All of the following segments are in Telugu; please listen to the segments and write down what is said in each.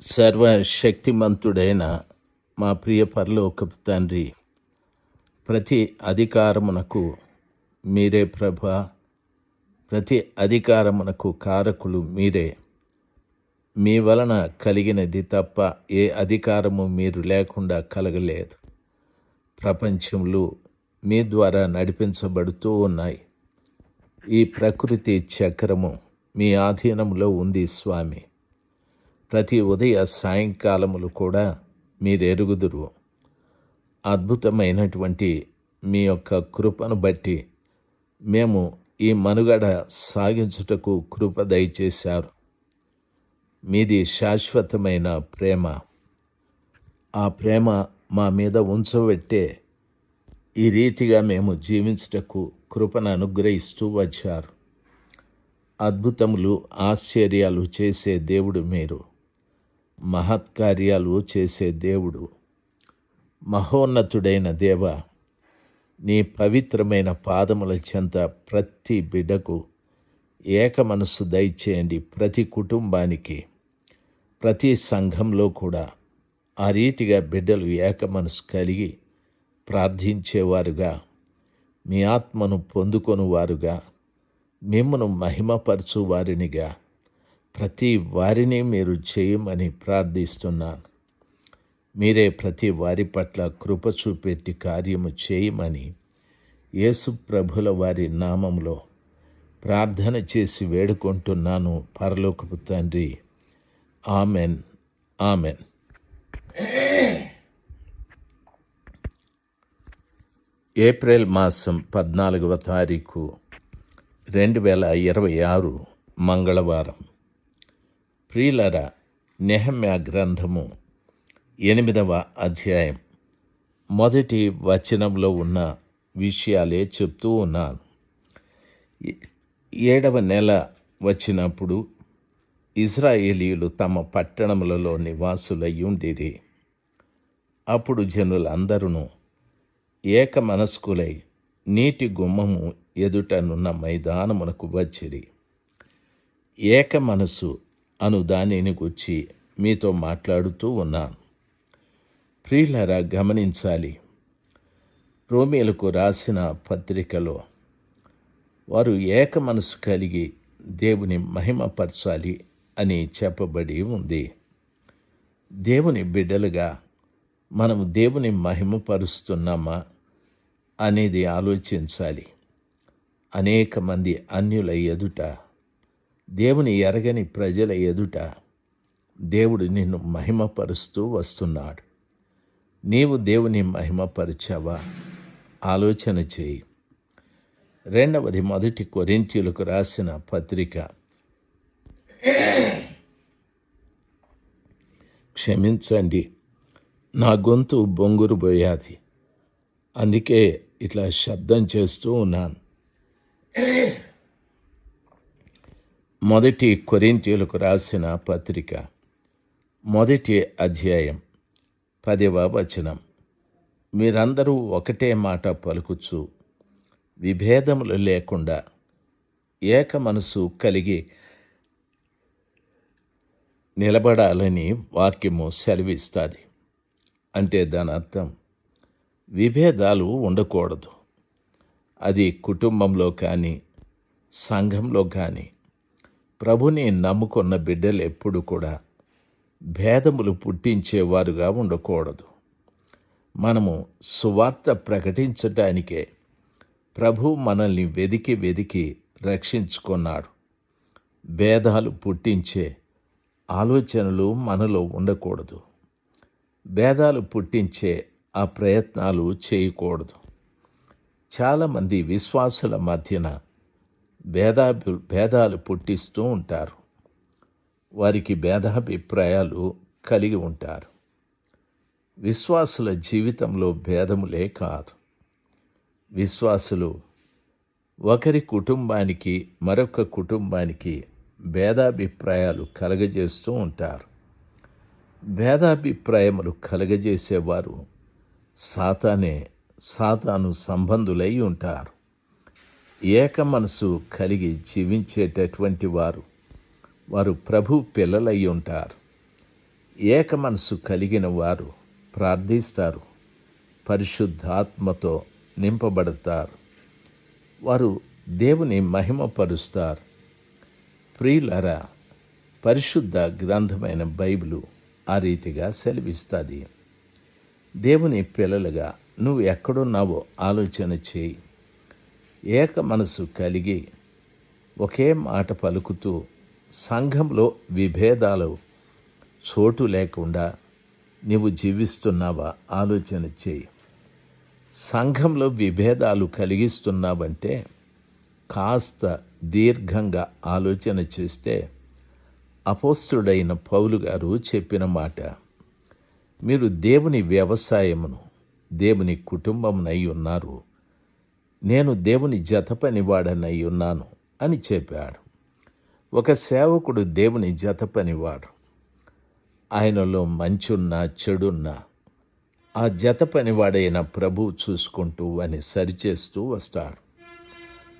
సర్వశక్తిమంతుడైన మా ప్రియ పరలోకపు తండ్రి, ప్రతి అధికారమునకు మీరే ప్రభా, ప్రతి అధికారమునకు కారకులు మీరే. మీ వలన కలిగినది తప్ప ఏ అధికారము మీరు లేకుండా కలగలేదు. ప్రపంచంలో మీ ద్వారా నడిపించబడుతూ ఉన్నాయి. ఈ ప్రకృతి చక్రము మీ ఆధీనంలో ఉంది స్వామి. ప్రతి ఉదయ సాయంకాలములు కూడా మీరెరుగుదురు. అద్భుతమైనటువంటి మీ యొక్క కృపను బట్టి మేము ఈ మనుగడ సాగించుటకు కృప దయచేశారు. మీది శాశ్వతమైన ప్రేమ. ఆ ప్రేమ మా మీద ఉంచబెట్టే ఈ రీతిగా మేము జీవించుటకు కృపను అనుగ్రహిస్తూ వచ్చారు. అద్భుతములు, ఆశ్చర్యాలు చేసే దేవుడు మీరు. మహత్కార్యాలు చేసే దేవుడు. మహోన్నతుడైన దేవ, నీ పవిత్రమైన పాదముల చెంత ప్రతి బిడ్డకు ఏక మనస్సు దయచేయండి. ప్రతి కుటుంబానికి, ప్రతి సంఘంలో కూడా ఆ రీతిగా బిడ్డలు ఏక మనసు కలిగి ప్రార్థించేవారుగా, మీ ఆత్మను పొందుకొనువారుగా, మిమ్మను మహిమపరచు వారినిగా ప్రతి వారిని మీరు చేయమని ప్రార్థిస్తున్నాను. మీరే ప్రతి వారి పట్ల కృప చూపెట్టి కార్యము చేయమని యేసు ప్రభుల వారి నామంలో ప్రార్థన చేసి వేడుకుంటున్నాను పరలోకపు తండ్రి. Amen, amen. ఏప్రిల్ మాసం 14వ తారీఖు 2026 మంగళవారం. ప్రియులరా, నెహెమ్యా గ్రంథము 8వ అధ్యాయం మొదటి వచనంలో ఉన్న విషయాలే చెప్తూ ఉన్నాను. 7వ నెల వచ్చినప్పుడు ఇశ్రాయేలీయులు తమ పట్టణములలో నివాసులయ్యుండిరి. అప్పుడు జనులందరూ ఏక మనస్కులై నీటి గుమ్మము ఎదుటనున్న మైదానమునకు వచ్చిరి. ఏక మనసు అను దానిని గురించి మీతో మాట్లాడుతూ ఉన్నాను. ప్రియులారా, గమనించాలి. రోమీయులకు రాసిన పత్రికలో వారు ఏక మనసు కలిగి దేవుని మహిమపరచాలి అని చెప్పబడి ఉంది. దేవుని బిడ్డలుగా మనము దేవుని మహిమపరుస్తున్నామా అనేది ఆలోచించాలి. అనేక మంది అన్యుల ఎదుట, దేవుని ఎరగని ప్రజల ఎదుట దేవుడు నిన్ను మహిమపరుస్తూ వస్తున్నాడు. నీవు దేవుని మహిమపరిచావా? ఆలోచన చేయి. రెండవది, మొదటి కొరింథీయులకు రాసిన పత్రిక, క్షమించండి, నా గొంతు బొంగురు పోయాది, అందుకే ఇట్లా శబ్దం చేస్తూ ఉన్నాను. మొదటి కొరింథీయులకు రాసిన పత్రిక 1వ అధ్యాయం 10వ వచనం. మీరందరూ ఒకటే మాట పలుకుచు విభేదములు లేకుండా ఏక మనసు కలిగి నిలబడాలని వాక్యము సెలవిస్తుంది. అంటే దాని అర్థం విభేదాలు ఉండకూడదు. అది కుటుంబంలో కానీ, సంఘంలో కానీ. ప్రభుని నమ్ముకున్న బిడ్డలు ఎప్పుడు కూడా భేదములు పుట్టించేవారుగా ఉండకూడదు. మనము సువార్త ప్రకటించటానికే ప్రభు మనల్ని వెదికి రక్షించుకున్నాడు. భేదాలు పుట్టించే ఆలోచనలు మనలో ఉండకూడదు. భేదాలు పుట్టించే ఆ ప్రయత్నాలు చేయకూడదు. చాలామంది విశ్వాసుల మధ్యన భేదాలు పుట్టిస్తూ ఉంటారు. వారికి భేదాభిప్రాయాలు కలిగి ఉంటారు. విశ్వాసుల జీవితంలో భేదములే కాదు. విశ్వాసులు ఒకరి కుటుంబానికి మరొక కుటుంబానికి భేదాభిప్రాయాలు కలగజేస్తూ ఉంటారు. భేదాభిప్రాయములు కలగజేసేవారు సాతాను సంబంధులై ఉంటారు. ఏక మనసు కలిగి జీవించేటటువంటి వారు ప్రభు పిల్లలై ఉంటారు. ఏక మనసు కలిగిన వారు ప్రార్థిస్తారు, పరిశుద్ధాత్మతో నింపబడతారు, వారు దేవుని మహిమపరుస్తారు. ప్రియులారా, పరిశుద్ధ గ్రంథమైన బైబిలు ఆ రీతిగా సెలవిస్తుంది. దేవుని పిల్లలుగా నువ్వు ఎక్కడున్నావో ఆలోచన చేయి. ఏక మనసు కలిగి ఒకే మాట పలుకుతూ సంఘంలో విభేదాలు చోటు లేకుండా నీవు జీవిస్తున్నావా ఆలోచన చేయి. సంఘంలో విభేదాలు కలిగిస్తున్నావంటే కాస్త దీర్ఘంగా ఆలోచన చేస్తే అపోస్తుడైన పౌలు గారు చెప్పిన మాట, మీరు దేవుని వ్యవసాయమును, దేవుని కుటుంబమునై ఉన్నారు, నేను దేవుని జతపనివాడనై ఉన్నాను అని చెప్పాడు. ఒక సేవకుడు దేవుని జతపనివాడు. ఆయనలో మంచున్నా చెడున్నా ఆ జతపనివాడైన ప్రభువు చూసుకుంటూ అని సరిచేస్తూ వస్తాడు.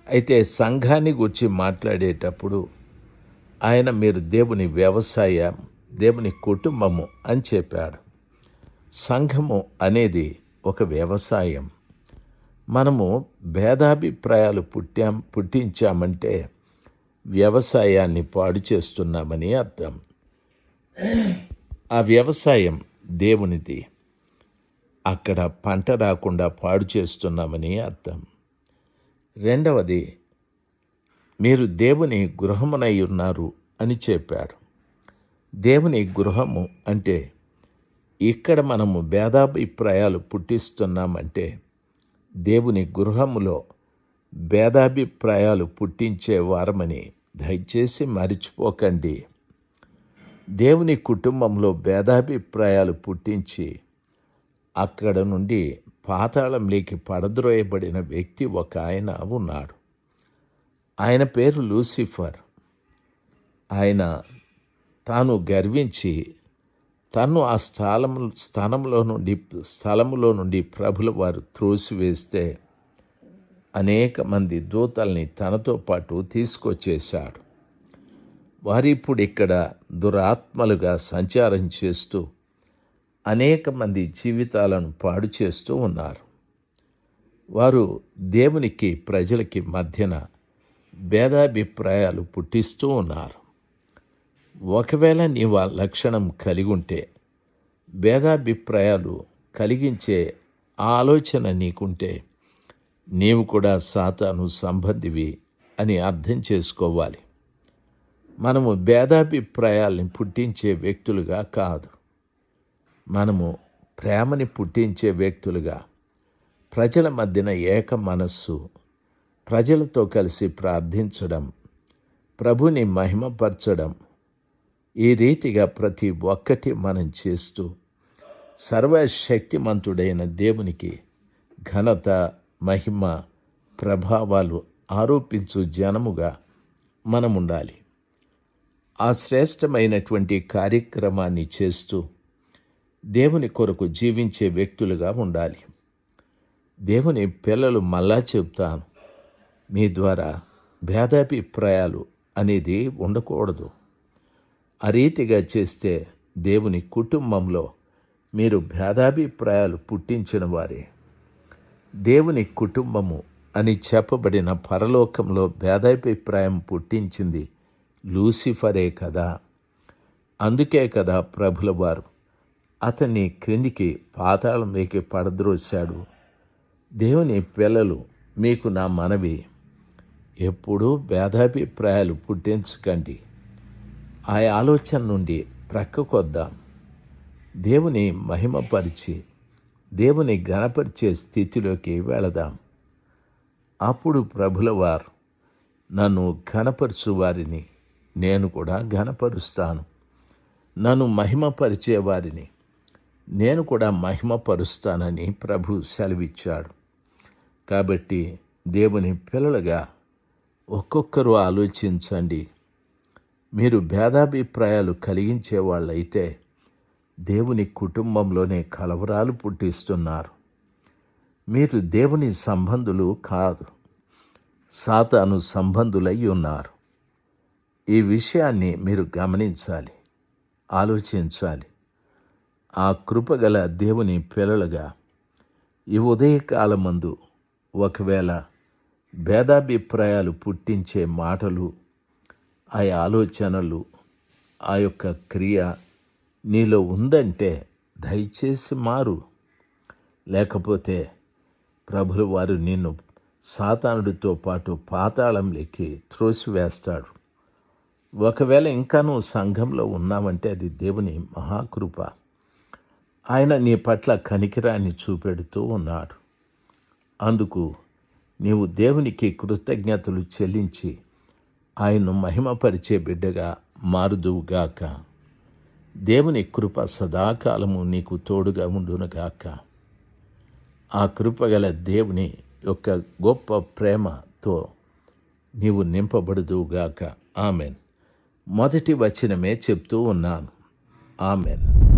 అయితే సంఘాన్ని గురించి మాట్లాడేటప్పుడు ఆయన మీరు దేవుని వ్యవసాయం, దేవుని కుటుంబము అని చెప్పాడు. సంఘము అనేది ఒక వ్యవసాయం. మనము భేదాభిప్రాయాలు పుట్టించామంటే వ్యవసాయాన్ని పాడు చేస్తున్నామని అర్థం. ఆ వ్యవసాయం దేవునిది, అక్కడ పంట రాకుండా పాడు చేస్తున్నామని అర్థం. రెండవది, మీరు దేవుని గృహమునై ఉన్నారు అని చెప్పాడు. దేవుని గృహము అంటే ఇక్కడ మనము భేదాభిప్రాయాలు పుట్టిస్తున్నామంటే దేవుని గృహములో భేదాభిప్రాయాలు పుట్టించే వారమని దయచేసి మరిచిపోకండి. దేవుని కుటుంబంలో భేదాభిప్రాయాలు పుట్టించి అక్కడ నుండి పాతాళంలోకి పడద్రోయబడిన వ్యక్తి ఒక ఆయన ఉన్నాడు. ఆయన పేరు లూసిఫర్. ఆయన తాను గర్వించి తను ఆ స్థలములో నుండి ప్రభుల వారు త్రోసివేస్తే అనేక మంది దూతల్ని తనతో పాటు తీసుకొచ్చేశాడు. వారిప్పుడు ఇక్కడ దురాత్మలుగా సంచారం చేస్తూ అనేక మంది జీవితాలను పాడు చేస్తూ ఉన్నారు. వారు దేవునికి ప్రజలకి మధ్యన భేదాభిప్రాయాలు పుట్టిస్తూ ఉన్నారు. ఒకవేళ నీవు ఆ లక్షణం కలిగి ఉంటే, భేదాభిప్రాయాలు కలిగించే ఆలోచన నీకుంటే, నీవు కూడా సాతాను సంబంధివి అని అర్థం చేసుకోవాలి. మనము భేదాభిప్రాయాల్ని పుట్టించే వ్యక్తులుగా కాదు, మనము ప్రేమని పుట్టించే వ్యక్తులుగా, ప్రజల మధ్యన ఏక మనస్సు, ప్రజలతో కలిసి ప్రార్థించడం, ప్రభుని మహిమపరచడం, ఈ రీతిగా ప్రతి ఒక్కటి మనం చేస్తూ సర్వశక్తిమంతుడైన దేవునికి ఘనత, మహిమ, ప్రభావాలు ఆరోపించు జనముగా మనం ఉండాలి. ఆ శ్రేష్టమైనటువంటి కార్యక్రమాన్ని చేస్తూ దేవుని కొరకు జీవించే వ్యక్తులుగా ఉండాలి. దేవుని పిల్లలు మళ్ళా చెప్తాను, మీ ద్వారా భేదాభిప్రాయాలు అనేది ఉండకూడదు. ఆ రీతిగా చేస్తే దేవుని కుటుంబంలో మీరు భేదాభిప్రాయాలు పుట్టించిన వారే. దేవుని కుటుంబము అని చెప్పబడిన పరలోకంలో భేదాభిప్రాయం పుట్టించింది లూసిఫరే కదా. అందుకే కదా ప్రభుల వారు అతన్ని క్రిందికి పాతాళంలోకి పడద్రోశాడు. దేవుని పిల్లలు, మీకు నా మనవి, ఎప్పుడూ భేదాభిప్రాయాలు పుట్టించకండి. ఆ ఆలోచన నుండి ప్రక్కకొద్దాం. దేవుని మహిమపరిచి దేవుని ఘనపరిచే స్థితిలోకి వెళదాం. అప్పుడు ప్రభుల వారు, నన్ను ఘనపరచు వారిని నేను కూడా ఘనపరుస్తాను, నన్ను మహిమపరిచే వారిని నేను కూడా మహిమపరుస్తానని ప్రభు సెలవిచ్చాడు. కాబట్టి దేవుని పిల్లలుగా ఒక్కొక్కరు ఆలోచించండి. మీరు భేదాభిప్రాయాలు కలిగించే వాళ్ళైతే దేవుని కుటుంబంలోనే కలవరాలు పుట్టిస్తున్నారు. మీరు దేవుని సంబంధులు కాదు, సాతాను సంబంధులై ఉన్నారు. ఈ విషయాన్ని మీరు గమనించాలి, ఆలోచించాలి. ఆ కృపగల దేవుని పిల్లలుగా ఈ ఉదయకాలమందు ఒకవేళ భేదాభిప్రాయాలు పుట్టించే మాటలు, ఆ ఆలోచనలు, ఆ యొక్క క్రియ నీలో ఉందంటే దయచేసి మారు. లేకపోతే ప్రభులు వారు నిన్ను సాతానుడితో పాటు పాతాళంలోకి త్రోసివేస్తాడు. ఒకవేళ ఇంకా నువ్వు సంఘంలో ఉన్నావంటే అది దేవుని మహాకృప. ఆయన నీ పట్ల కనికరాన్ని చూపెడుతూ ఉన్నాడు. అందుకు నీవు దేవునికి కృతజ్ఞతలు చెల్లించి ఆయన్ను మహిమపరిచే బిడ్డగా మారుదువుగాక. దేవుని కృప సదాకాలము నీకు తోడుగా ఉండునుగాక. ఆ కృపగల దేవుని యొక్క గొప్ప ప్రేమతో నీవు నింపబడుదువుగాక. ఆమెన్. మొదటి వచనమే చెప్తూ ఉన్నాను. ఆమెన్.